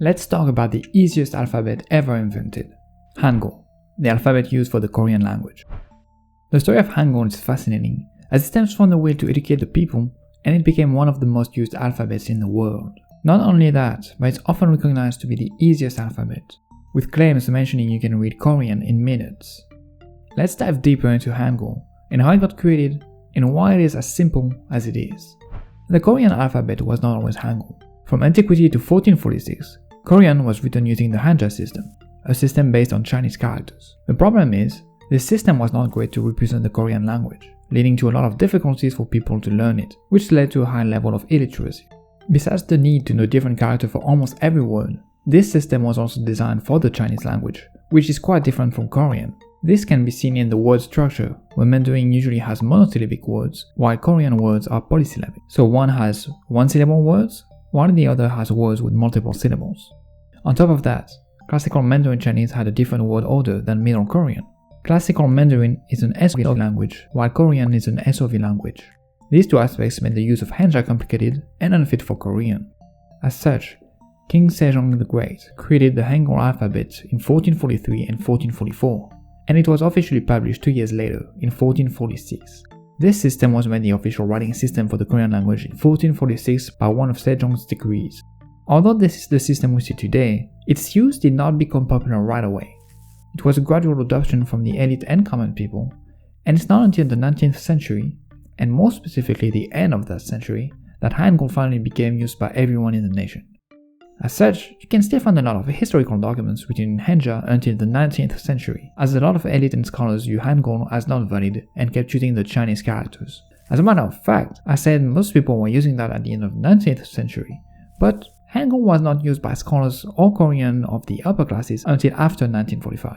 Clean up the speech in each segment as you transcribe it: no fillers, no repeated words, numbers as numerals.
Let's talk about the easiest alphabet ever invented, Hangul, the alphabet used for the Korean language. The story of Hangul is fascinating as it stems from the will to educate the people, and it became one of the most used alphabets in the world. Not only that, but it's often recognized to be the easiest alphabet, with claims mentioning you can read Korean in minutes. Let's dive deeper into Hangul and how it got created and why it is as simple as it is. The Korean alphabet was not always Hangul. From antiquity to 1446, Korean was written using the Hanja system, a system based on Chinese characters. The problem is, this system was not great to represent the Korean language, leading to a lot of difficulties for people to learn it, which led to a high level of illiteracy. Besides the need to know different characters for almost every word, this system was also designed for the Chinese language, which is quite different from Korean. This can be seen in the word structure, where Mandarin usually has monosyllabic words, while Korean words are polysyllabic. So one has one-syllable words, while the other has words with multiple syllables. On top of that, Classical Mandarin Chinese had a different word order than Middle Korean. Classical Mandarin is an SOV language, while Korean is an SOV language. These two aspects made the use of Hanja complicated and unfit for Korean. As such, King Sejong the Great created the Hangul alphabet in 1443 and 1444, and it was officially published 2 years later, in 1446. This system was made the official writing system for the Korean language in 1446 by one of Sejong's decrees. Although this is the system we see today, its use did not become popular right away. It was a gradual adoption from the elite and common people, and it's not until the 19th century, and more specifically the end of that century, that Hangul finally became used by everyone in the nation. As such, you can still find a lot of historical documents written in Hanja until the 19th century, as a lot of elite and scholars view Hangul as not valid and kept using the Chinese characters. As a matter of fact, I said most people were using that at the end of the 19th century, but Hangul was not used by scholars or Korean of the upper classes until after 1945.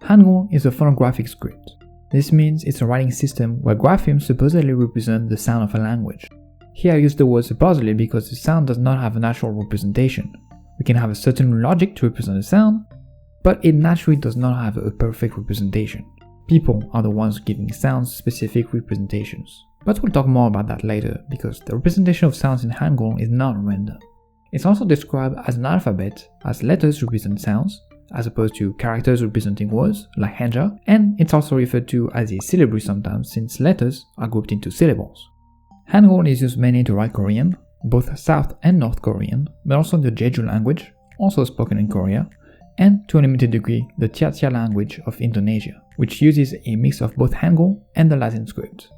Hangul is a phonographic script. This means it's a writing system where graphemes supposedly represent the sound of a language. Here I use the word supposedly because the sound does not have a natural representation. We can have a certain logic to represent a sound, but it naturally does not have a perfect representation. People are the ones giving sounds specific representations. But we'll talk more about that later because the representation of sounds in Hangul is not random. It's also described as an alphabet, as letters represent sounds, as opposed to characters representing words, like Hanja, and it's also referred to as a syllabary sometimes since letters are grouped into syllables. Hangul is used mainly to write Korean, both South and North Korean, but also the Jeju language, also spoken in Korea, and to a limited degree the Tiatia language of Indonesia, which uses a mix of both Hangul and the Latin script.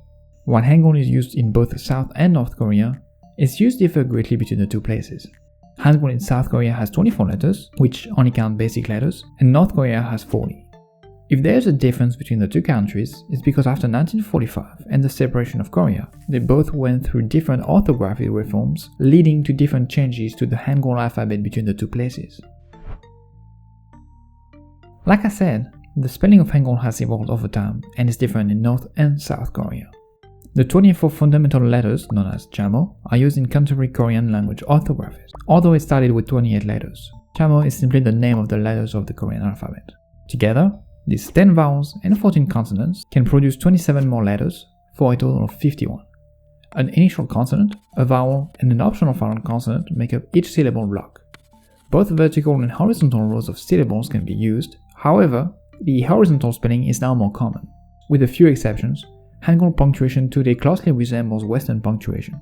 While Hangul is used in both South and North Korea, its use differs greatly between the two places. Hangul in South Korea has 24 letters, which only count basic letters, and North Korea has 40. If there is a difference between the two countries, it's because after 1945 and the separation of Korea, they both went through different orthography reforms, leading to different changes to the Hangul alphabet between the two places. Like I said, the spelling of Hangul has evolved over time and is different in North and South Korea. The 24 fundamental letters, known as Chamo, are used in contemporary Korean language orthographies, although it started with 28 letters. Chamo is simply the name of the letters of the Korean alphabet. Together, these 10 vowels and 14 consonants can produce 27 more letters, for a total of 51. An initial consonant, a vowel, and an optional final consonant make up each syllable block. Both vertical and horizontal rows of syllables can be used, however, the horizontal spelling is now more common. With a few exceptions, Hangul punctuation today closely resembles Western punctuation.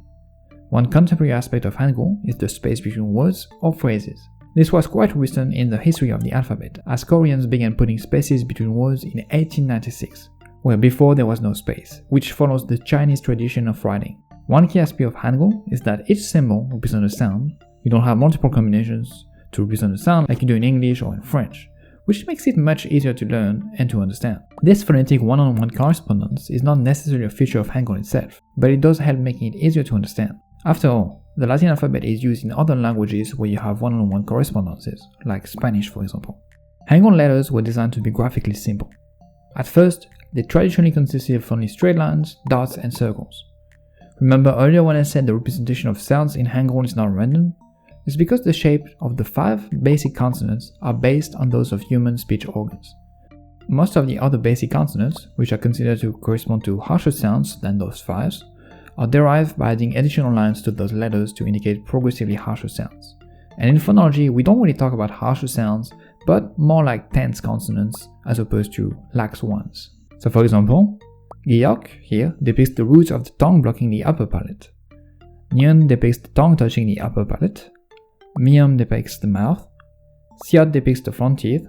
One contemporary aspect of Hangul is the space between words or phrases. This was quite recent in the history of the alphabet, as Koreans began putting spaces between words in 1896, where before there was no space, which follows the Chinese tradition of writing. One key aspect of Hangul is that each symbol represents a sound. You don't have multiple combinations to represent a sound like you do in English or in French, which makes it much easier to learn and to understand. This phonetic one-on-one correspondence is not necessarily a feature of Hangul itself, but it does help making it easier to understand. After all, the Latin alphabet is used in other languages where you have one-on-one correspondences, like Spanish for example. Hangul letters were designed to be graphically simple. At first, they traditionally consisted of only straight lines, dots, and circles. Remember earlier when I said the representation of sounds in Hangul is not random? It's because the shape of the 5 basic consonants are based on those of human speech organs. Most of the other basic consonants, which are considered to correspond to harsher sounds than those 5, are derived by adding additional lines to those letters to indicate progressively harsher sounds. And in phonology, we don't really talk about harsher sounds, but more like tense consonants as opposed to lax ones. So for example, Giok here depicts the roots of the tongue blocking the upper palate. Nyun depicts the tongue touching the upper palate. Mium depicts the mouth. Siot depicts the front teeth.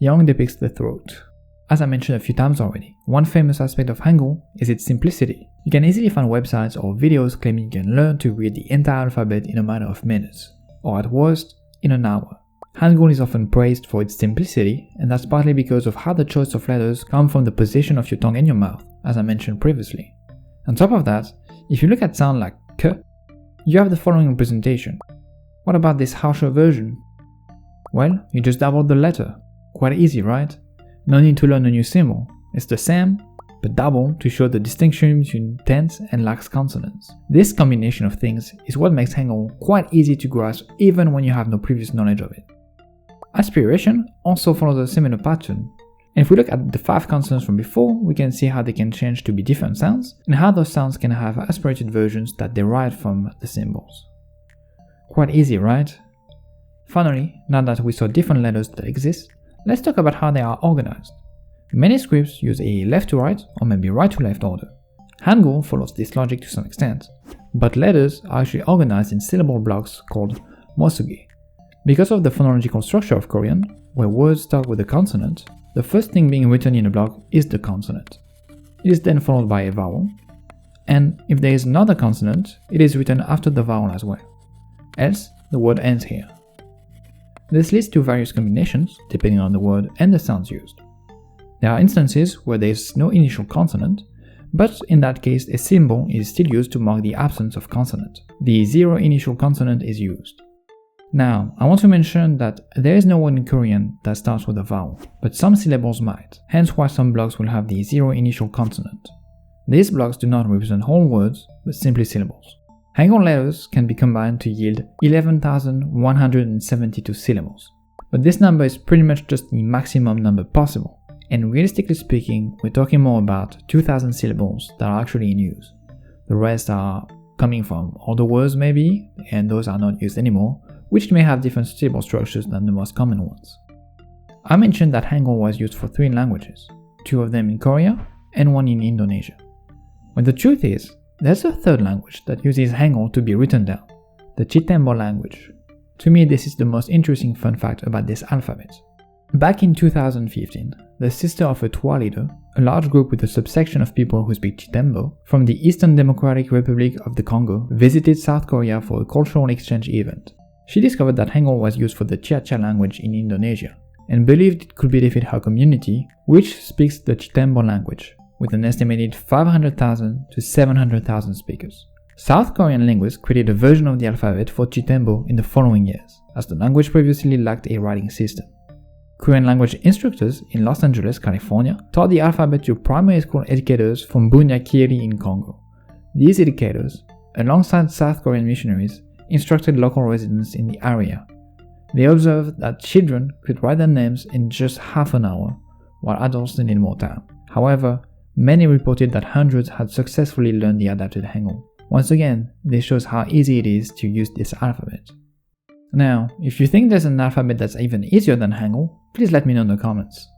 Yang depicts the throat. As I mentioned a few times already, one famous aspect of Hangul is its simplicity. You can easily find websites or videos claiming you can learn to read the entire alphabet in a matter of minutes, or at worst, in an hour. Hangul is often praised for its simplicity, and that's partly because of how the choice of letters come from the position of your tongue in your mouth, as I mentioned previously. On top of that, if you look at sound like k, you have the following representation. What about this harsher version? Well, you just doubled the letter. Quite easy, right? No need to learn a new symbol. It's the same, but double to show the distinction between tense and lax consonants. This combination of things is what makes Hangul quite easy to grasp even when you have no previous knowledge of it. Aspiration also follows a similar pattern. And if we look at the 5 consonants from before, we can see how they can change to be different sounds, and how those sounds can have aspirated versions that derive from the symbols. Quite easy, right? Finally, now that we saw different letters that exist, let's talk about how they are organized. Many scripts use a left to right, or maybe right to left order. Hangul follows this logic to some extent, but letters are actually organized in syllable blocks called mosugi. Because of the phonological structure of Korean, where words start with a consonant, the first thing being written in a block is the consonant. It is then followed by a vowel, and if there is another consonant, it is written after the vowel as well. Else, the word ends here. This leads to various combinations, depending on the word and the sounds used. There are instances where there is no initial consonant, but in that case a symbol is still used to mark the absence of consonant. The zero initial consonant is used. Now, I want to mention that there is no word in Korean that starts with a vowel, but some syllables might, hence why some blocks will have the zero initial consonant. These blocks do not represent whole words, but simply syllables. Hangul letters can be combined to yield 11,172 syllables, but this number is pretty much just the maximum number possible, and realistically speaking, we're talking more about 2,000 syllables that are actually in use. The rest are coming from older words maybe, and those are not used anymore, which may have different syllable structures than the most common ones. I mentioned that Hangul was used for 3 languages, 2 of them in Korea and 1 in Indonesia. But the truth is, there's a 3rd language that uses Hangul to be written down, the Chitembo language. To me, this is the most interesting fun fact about this alphabet. Back in 2015, the sister of a Twa leader, a large group with a subsection of people who speak Chitembo, from the Eastern Democratic Republic of the Congo, visited South Korea for a cultural exchange event. She discovered that Hangul was used for the Chia-Chia language in Indonesia, and believed it could benefit her community, which speaks the Chitembo language, with an estimated 500,000 to 700,000 speakers. South Korean linguists created a version of the alphabet for Chitembo in the following years, as the language previously lacked a writing system. Korean language instructors in Los Angeles, California, taught the alphabet to primary school educators from Bunyakiri in Congo. These educators, alongside South Korean missionaries, instructed local residents in the area. They observed that children could write their names in just half an hour, while adults needed more time. However, many reported that hundreds had successfully learned the adapted Hangul. Once again, this shows how easy it is to use this alphabet. Now, if you think there's an alphabet that's even easier than Hangul, please let me know in the comments.